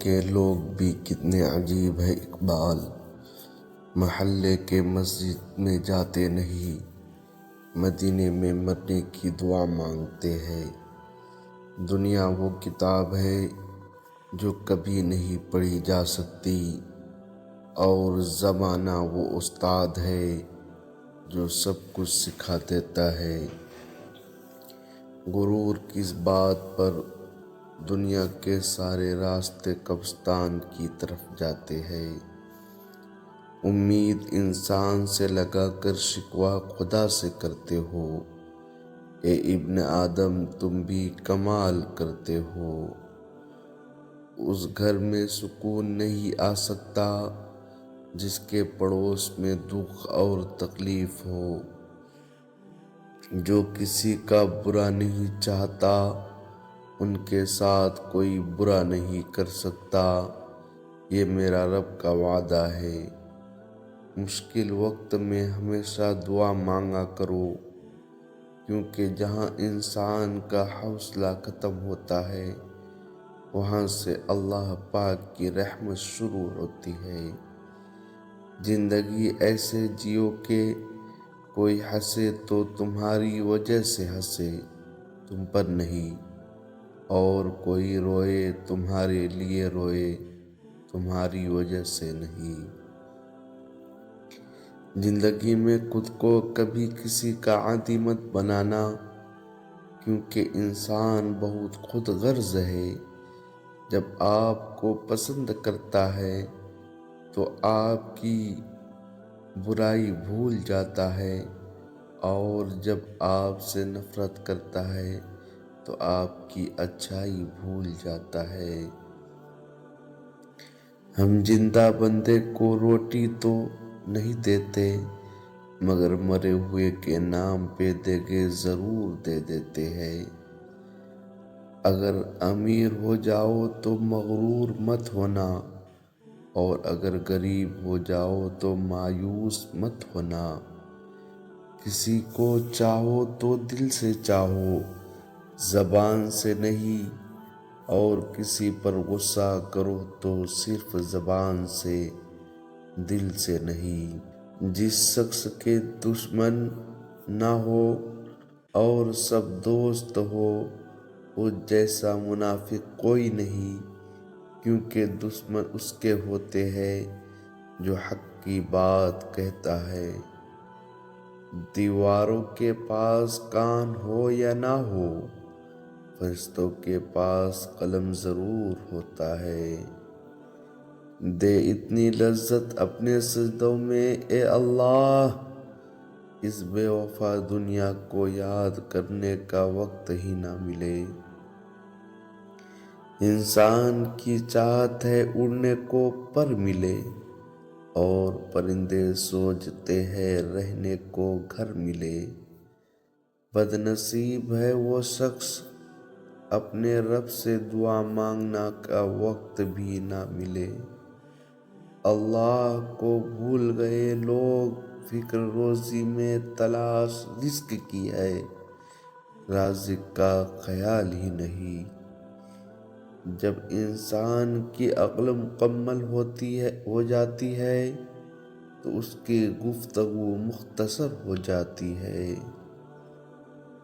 کے لوگ بھی کتنے عجیب ہے اقبال، محلے کے مسجد میں جاتے نہیں، مدینے میں مرنے کی دعا مانگتے ہیں۔ دنیا وہ کتاب ہے جو کبھی نہیں پڑھی جا سکتی، اور زمانہ وہ استاد ہے جو سب کچھ سکھا دیتا ہے۔ غرور کس بات پر دنیا کے سارے راستے قبرستان کی طرف جاتے ہیں۔ امید انسان سے لگا کر شکوہ خدا سے کرتے ہو، اے ابن آدم تم بھی کمال کرتے ہو۔ اس گھر میں سکون نہیں آ سکتا جس کے پڑوس میں دکھ اور تکلیف ہو۔ جو کسی کا برا نہیں چاہتا ان کے ساتھ کوئی برا نہیں کر سکتا، یہ میرا رب کا وعدہ ہے۔ مشکل وقت میں ہمیشہ دعا مانگا کرو، کیونکہ جہاں انسان کا حوصلہ ختم ہوتا ہے وہاں سے اللہ پاک کی رحمت شروع ہوتی ہے۔ زندگی ایسے جیو کہ کوئی ہنسے تو تمہاری وجہ سے ہنسے، تم پر نہیں، اور کوئی روئے تمہارے لیے روئے، تمہاری وجہ سے نہیں۔ زندگی میں خود کو کبھی کسی کا عادی مت بنانا، کیونکہ انسان بہت خود غرض ہے۔ جب آپ کو پسند کرتا ہے تو آپ کی برائی بھول جاتا ہے، اور جب آپ سے نفرت کرتا ہے تو آپ کی اچھائی بھول جاتا ہے۔ ہم زندہ بندے کو روٹی تو نہیں دیتے، مگر مرے ہوئے کے نام پہ دیگے ضرور دے دیتے ہیں۔ اگر امیر ہو جاؤ تو مغرور مت ہونا، اور اگر غریب ہو جاؤ تو مایوس مت ہونا۔ کسی کو چاہو تو دل سے چاہو، زبان سے نہیں، اور کسی پر غصہ کرو تو صرف زبان سے، دل سے نہیں۔ جس شخص کے دشمن نہ ہو اور سب دوست ہو، اس جیسا منافق کوئی نہیں، کیونکہ دشمن اس کے ہوتے ہیں جو حق کی بات کہتا ہے۔ دیواروں کے پاس کان ہو یا نہ ہو، فرشتوں کے پاس قلم ضرور ہوتا ہے۔ دے اتنی لذت اپنے سجدوں میں اے اللہ، اس بے وفا دنیا کو یاد کرنے کا وقت ہی نہ ملے۔ انسان کی چاہت ہے اڑنے کو پر ملے، اور پرندے سوچتے ہیں رہنے کو گھر ملے۔ بد نصیب ہے وہ شخص اپنے رب سے دعا مانگنا کا وقت بھی نہ ملے۔ اللہ کو بھول گئے لوگ، فکر روزی میں تلاش رزق کی ہے، رازق کا خیال ہی نہیں۔ جب انسان کی عقل مکمل ہو جاتی ہے تو اس کی گفتگو مختصر ہو جاتی ہے۔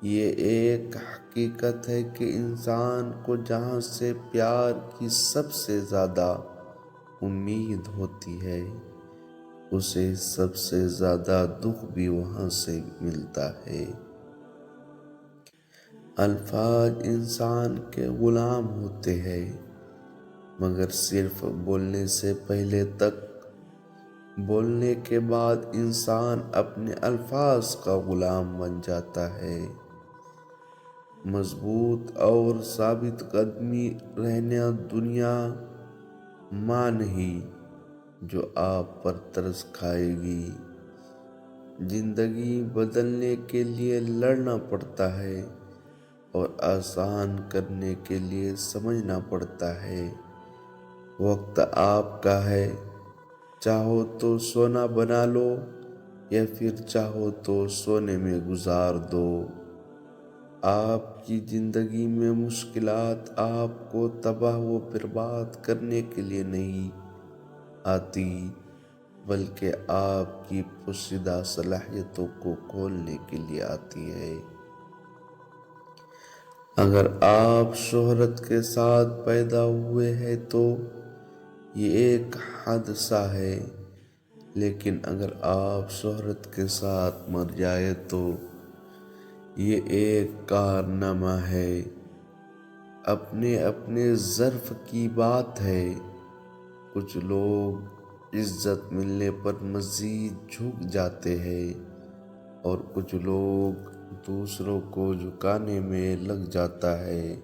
یہ ایک حقیقت ہے کہ انسان کو جہاں سے پیار کی سب سے زیادہ امید ہوتی ہے، اسے سب سے زیادہ دکھ بھی وہاں سے ملتا ہے۔ الفاظ انسان کے غلام ہوتے ہیں، مگر صرف بولنے سے پہلے تک۔ بولنے کے بعد انسان اپنے الفاظ کا غلام بن جاتا ہے۔ مضبوط اور ثابت قدمی رہنا دنیا ماں نہیں جو آپ پر ترس کھائے گی۔ زندگی بدلنے کے لیے لڑنا پڑتا ہے، اور آسان کرنے کے لیے سمجھنا پڑتا ہے۔ وقت آپ کا ہے، چاہو تو سونا بنا لو، یا پھر چاہو تو سونے میں گزار دو۔ آپ کی زندگی میں مشکلات آپ کو تباہ و برباد کرنے کے لیے نہیں آتی، بلکہ آپ کی پوشیدہ صلاحیتوں کو کھولنے کے لیے آتی ہے۔ اگر آپ شہرت کے ساتھ پیدا ہوئے ہیں تو یہ ایک حادثہ ہے، لیکن اگر آپ شہرت کے ساتھ مر جائے تو یہ ایک کارنامہ ہے۔ اپنے اپنے ظرف کی بات ہے۔ کچھ لوگ عزت ملنے پر مزید جھک جاتے ہیں اور کچھ لوگ دوسروں کو جھکانے میں لگ جاتا ہے۔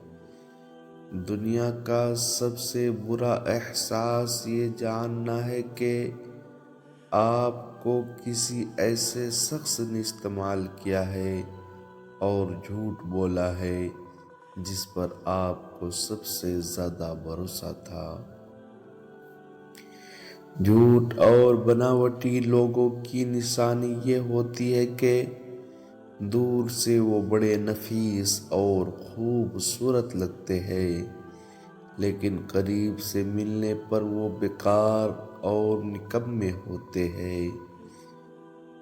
دنیا کا سب سے برا احساس یہ جاننا ہے کہ آپ کو کسی ایسے شخص نے استعمال کیا ہے اور جھوٹ بولا ہے جس پر آپ کو سب سے زیادہ بھروسہ تھا۔ جھوٹ اور بناوٹی لوگوں کی نشانی یہ ہوتی ہے کہ دور سے وہ بڑے نفیس اور خوبصورت لگتے ہیں، لیکن قریب سے ملنے پر وہ بیکار اور نکمّے ہوتے ہیں۔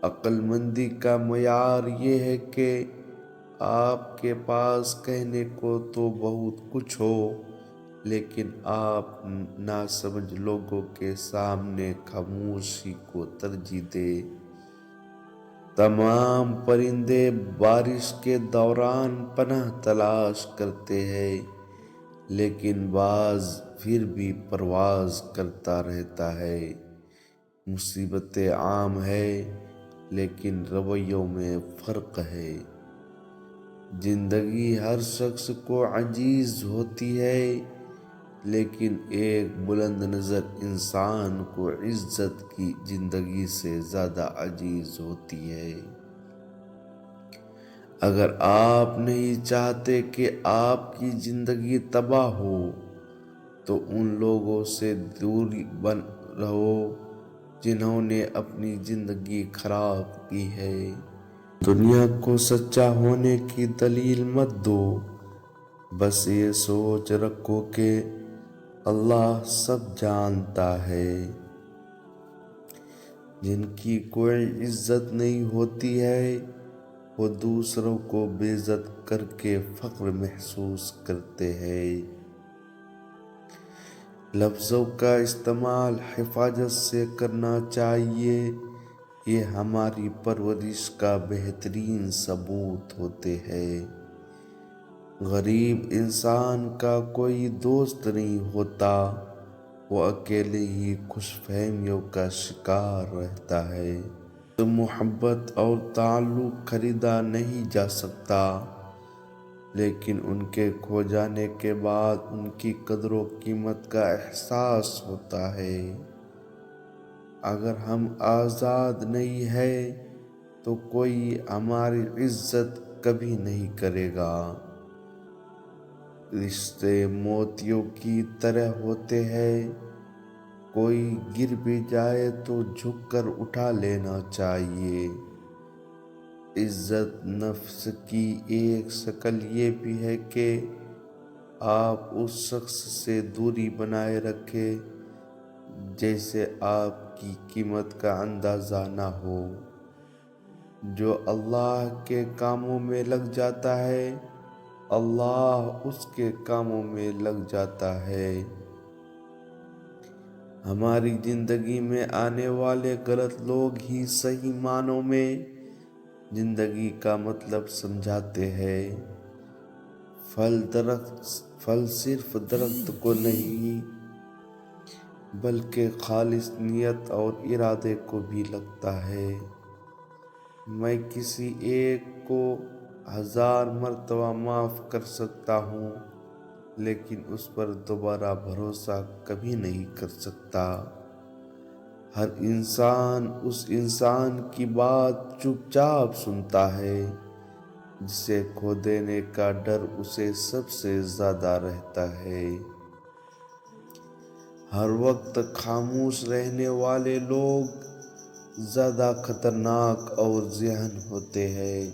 عقل مندی کا معیار یہ ہے کہ آپ کے پاس کہنے کو تو بہت کچھ ہو، لیکن آپ ناسمجھ لوگوں کے سامنے خاموشی کو ترجیح دیں۔ تمام پرندے بارش کے دوران پناہ تلاش کرتے ہیں، لیکن باز پھر بھی پرواز کرتا رہتا ہے۔ مصیبتیں عام ہیں، لیکن رویوں میں فرق ہے۔ زندگی ہر شخص کو عزیز ہوتی ہے، لیکن ایک بلند نظر انسان کو عزت کی زندگی سے زیادہ عزیز ہوتی ہے۔ اگر آپ نہیں چاہتے کہ آپ کی زندگی تباہ ہو تو ان لوگوں سے دور رہو جنہوں نے اپنی زندگی خراب کی ہے۔ دنیا کو سچا ہونے کی دلیل مت دو، بس یہ سوچ رکھو کہ اللہ سب جانتا ہے۔ جن کی کوئی عزت نہیں ہوتی ہے وہ دوسروں کو بے عزت کر کے فخر محسوس کرتے ہیں۔ لفظوں کا استعمال حفاظت سے کرنا چاہیے، یہ ہماری پرورش کا بہترین ثبوت ہوتے ہیں۔ غریب انسان کا کوئی دوست نہیں ہوتا، وہ اکیلے ہی خوش فہمیوں کا شکار رہتا ہے۔ محبت اور تعلق خریدا نہیں جا سکتا، لیکن ان کے کھو جانے کے بعد ان کی قدر و قیمت کا احساس ہوتا ہے۔ اگر ہم آزاد نہیں ہیں تو کوئی ہماری عزت کبھی نہیں کرے گا۔ رشتے موتیوں کی طرح ہوتے ہیں، کوئی گر بھی جائے تو جھک کر اٹھا لینا چاہیے۔ عزت نفس کی ایک شکل یہ بھی ہے کہ آپ اس شخص سے دوری بنائے رکھیں جسے آپ کی قیمت کا اندازہ نہ ہو۔ جو اللہ کے کاموں میں لگ جاتا ہے، اللہ اس کے کاموں میں لگ جاتا ہے۔ ہماری زندگی میں آنے والے غلط لوگ ہی صحیح معنوں میں زندگی کا مطلب سمجھاتے ہیں۔ پھل صرف درخت کو نہیں بلکہ خالص نیت اور ارادے کو بھی لگتا ہے۔ میں کسی ایک کو 1000 مرتبہ معاف کر سکتا ہوں، لیکن اس پر دوبارہ بھروسہ کبھی نہیں کر سکتا۔ ہر انسان اس انسان کی بات چپ چاپ سنتا ہے جسے کھو دینے کا ڈر اسے سب سے زیادہ رہتا ہے۔ ہر وقت خاموش رہنے والے لوگ زیادہ خطرناک اور ذہین ہوتے ہیں۔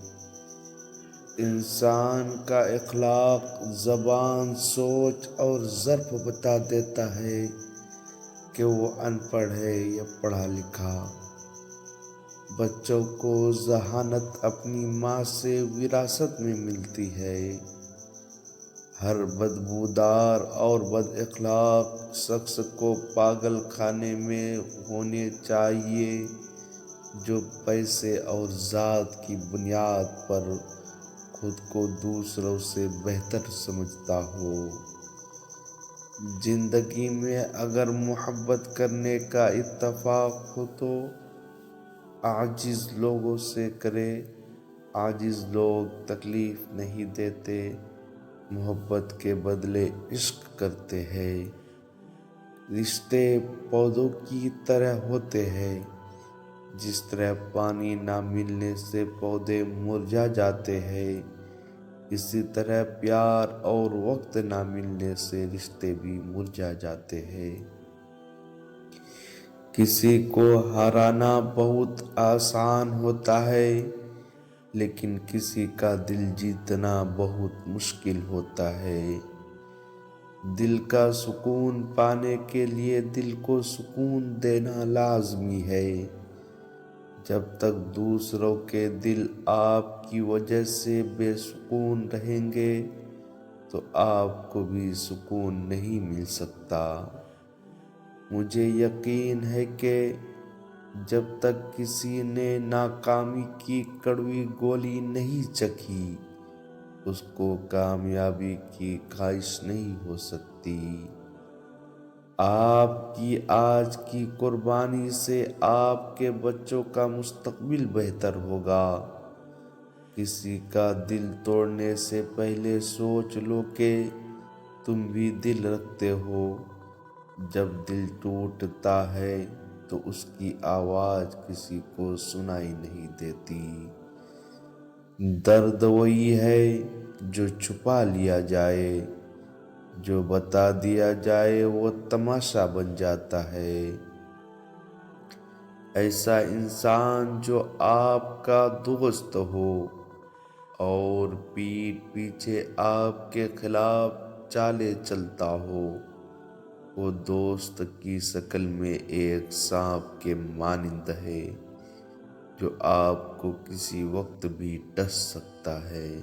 انسان کا اخلاق زبان، سوچ اور ظرف بتا دیتا ہے کہ وہ ان پڑھ ہے یا پڑھا لکھا۔ بچوں کو ذہانت اپنی ماں سے وراثت میں ملتی ہے۔ ہر بدبودار اور بد اخلاق شخص کو پاگل خانے میں ہونے چاہیے جو پیسے اور ذات کی بنیاد پر خود کو دوسروں سے بہتر سمجھتا ہو۔ زندگی میں اگر محبت کرنے کا اتفاق ہو تو عاجز لوگوں سے کرے۔ عاجز لوگ تکلیف نہیں دیتے، محبت کے بدلے عشق کرتے ہیں۔ رشتے پودوں کی طرح ہوتے ہیں، جس طرح پانی نہ ملنے سے پودے مرجھا جاتے ہیں، اسی طرح پیار اور وقت نہ ملنے سے رشتے بھی مرجھا جاتے ہیں۔ کسی کو ہرانا بہت آسان ہوتا ہے، لیکن کسی کا دل جیتنا بہت مشکل ہوتا ہے۔ دل کا سکون پانے کے لیے دل کو سکون دینا لازمی ہے۔ جب تک دوسروں کے دل آپ کی وجہ سے بے سکون رہیں گے تو آپ کو بھی سکون نہیں مل سکتا۔ مجھے یقین ہے کہ جب تک کسی نے ناکامی کی کڑوی گولی نہیں چکھی، اس کو کامیابی کی خواہش نہیں ہو سکتی۔ آپ کی آج کی قربانی سے آپ کے بچوں کا مستقبل بہتر ہوگا۔ کسی کا دل توڑنے سے پہلے سوچ لو کہ تم بھی دل رکھتے ہو۔ جب دل ٹوٹتا ہے تو اس کی آواز کسی کو سنائی نہیں دیتی۔ درد وہی ہے جو چھپا لیا جائے، جو بتا دیا جائے وہ تماشا بن جاتا ہے۔ ایسا انسان جو آپ کا دوست ہو اور پیٹھ پیچھے آپ کے خلاف چالیں چلتا ہو، وہ دوست کی شکل میں ایک سانپ کے مانند ہے جو آپ کو کسی وقت بھی ڈس سکتا ہے۔